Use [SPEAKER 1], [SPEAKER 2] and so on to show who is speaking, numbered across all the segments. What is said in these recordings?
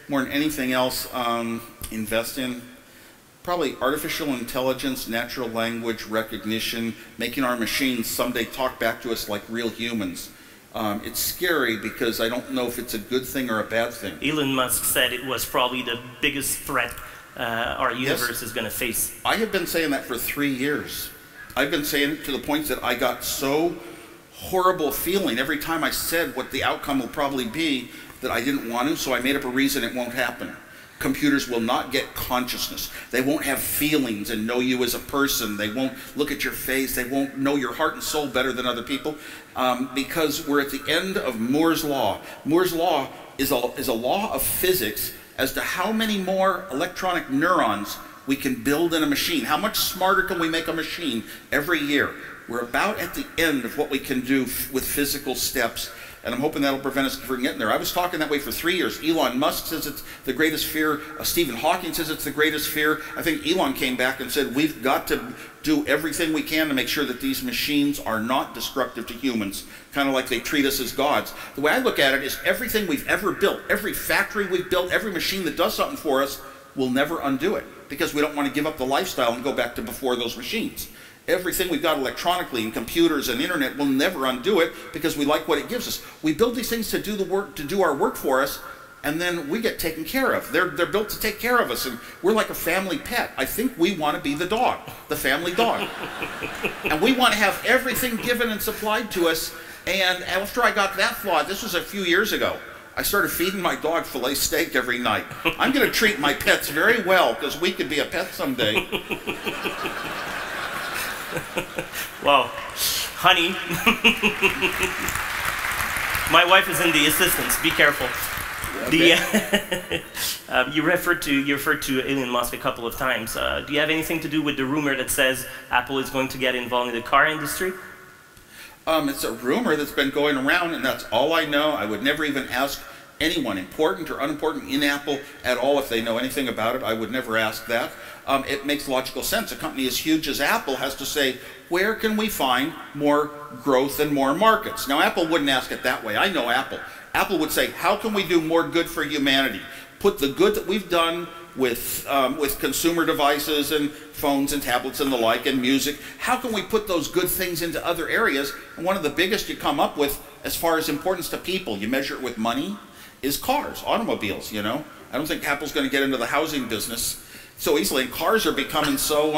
[SPEAKER 1] more than anything else invest in? Probably artificial intelligence, natural language recognition, making our machines someday talk back to us like real humans. It's scary because I don't know if it's a good thing or a bad thing.
[SPEAKER 2] Elon Musk said it was probably the biggest threat our universe is going to face.
[SPEAKER 1] I have been saying that for 3 years. I've been saying it to the point that I got so horrible feeling every time I said what the outcome will probably be that I didn't want to, so I made up a reason it won't happen. Computers will not get consciousness. They won't have feelings and know you as a person. They won't look at your face. They won't know your heart and soul better than other people because we're at the end of Moore's Law. Moore's Law is a law of physics as to how many more electronic neurons we can build in a machine. How much smarter can we make a machine every year? We're about at the end of what we can do with physical steps, and I'm hoping that'll prevent us from getting there. I was talking that way for 3 years. Elon Musk says it's the greatest fear. Stephen Hawking says it's the greatest fear. I think Elon came back and said we've got to do everything we can to make sure that these machines are not destructive to humans, kind of like they treat us as gods. The way I look at it is everything we've ever built, every factory we've built, every machine that does something for us, we'll never undo it because we don't want to give up the lifestyle and go back to before those machines. Everything we've got electronically and computers and internet will never undo it because we like what it gives us. We build these things to do the work, to do our work for us, and then we get taken care of. They're built to take care of us, and we're like a family pet. I think we want to be the dog, the family dog. And we want to have everything given and supplied to us. And after I got that thought, this was a few years ago, I started feeding my dog filet steak every night. I'm going to treat my pets very well because we could be a pet someday.
[SPEAKER 2] Wow, honey. My wife is in the assistance. Be careful. Okay. You referred to Elon Musk a couple of times. Do you have anything to do with the rumor that says Apple is going to get involved in the car industry?
[SPEAKER 1] It's a rumor that's been going around, and that's all I know. I would never even ask anyone, important or unimportant, in Apple at all if they know anything about it. I would never ask that. It makes logical sense. A company as huge as Apple has to say, where can we find more growth and more markets? Now, Apple wouldn't ask it that way. I know Apple. Apple would say, how can we do more good for humanity? Put the good that we've done with consumer devices and phones and tablets and the like and music, how can we put those good things into other areas? And one of the biggest you come up with as far as importance to people, you measure it with money, is cars, automobiles, you know. I don't think Apple's going to get into the housing business so easily, and cars are becoming so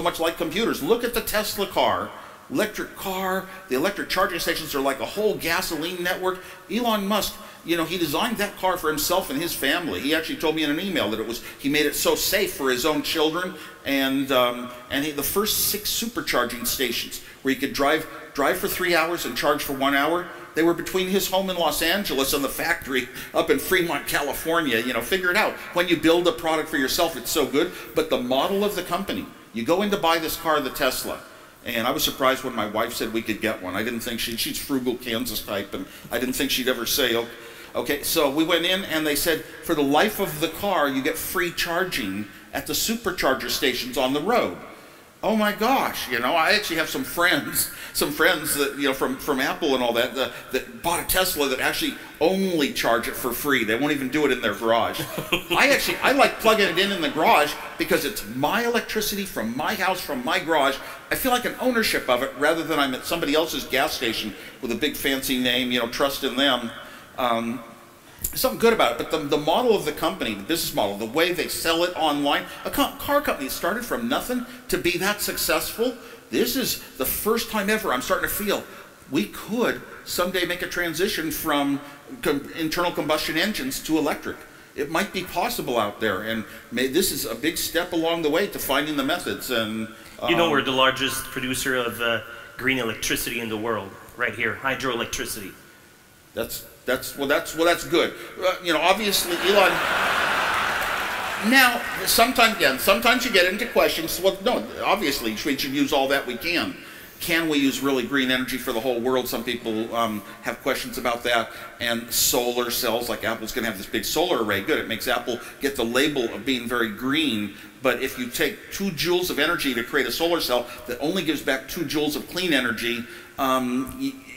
[SPEAKER 1] much like computers. Look at the Tesla car, electric car, the electric charging stations are like a whole gasoline network. Elon Musk, you know, he designed that car for himself and his family. He actually told me in an email that he made it so safe for his own children, and the first 6 supercharging stations where you could drive for 3 hours and charge for 1 hour, they were between his home in Los Angeles and the factory up in Fremont, California. You know, figure it out. When you build a product for yourself, it's so good. But the model of the company, you go in to buy this car, the Tesla, and I was surprised when my wife said we could get one. I didn't think she's frugal Kansas type, and I didn't think she'd ever say, okay. So we went in and they said, for the life of the car, you get free charging at the supercharger stations on the road. Oh my gosh, you know, I actually have some friends that, you know, from Apple and all that, that bought a Tesla that actually only charge it for free. They won't even do it in their garage. I like plugging it in the garage because it's my electricity from my house, from my garage. I feel like an ownership of it rather than I'm at somebody else's gas station with a big fancy name, you know, trust in them. Something good about it, but the model of the company, the business model, the way they sell it online, a car company started from nothing to be that successful. This is the first time ever I'm starting to feel we could someday make a transition from internal combustion engines to electric. It might be possible out there, and this is a big step along the way to finding the methods. And
[SPEAKER 2] you know, we're the largest producer of green electricity in the world, right here, hydroelectricity. That's good. You know, obviously, Elon. Now, sometimes you get into questions. Well, no, obviously, we should use all that we can. Can we use really green energy for the whole world? Some people have questions about that. And solar cells, like Apple's going to have this big solar array. Good, it makes Apple get the label of being very green. But if you take 2 joules of energy to create a solar cell that only gives back 2 joules of clean energy,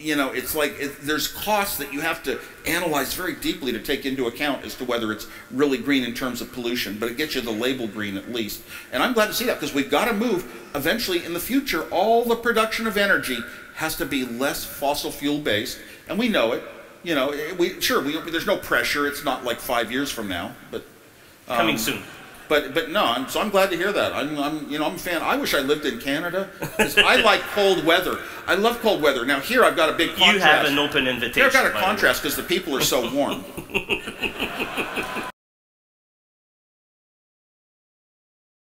[SPEAKER 1] you know, it's like there's costs that you have to analyze very deeply to take into account as to whether it's really green in terms of pollution, but it gets you the label green at least. And I'm glad to see that, because we've got to move eventually in the future. All the production of energy has to be less fossil fuel based, and we know it. You know, there's no pressure. It's not like 5 years from now, but
[SPEAKER 3] coming soon.
[SPEAKER 1] But no, I'm glad to hear that. I'm a fan. I wish I lived in Canada, because I like cold weather. I love cold weather. Now here I've got a big contrast.
[SPEAKER 3] You have an open invitation.
[SPEAKER 1] Here I've got a contrast because the people are so warm.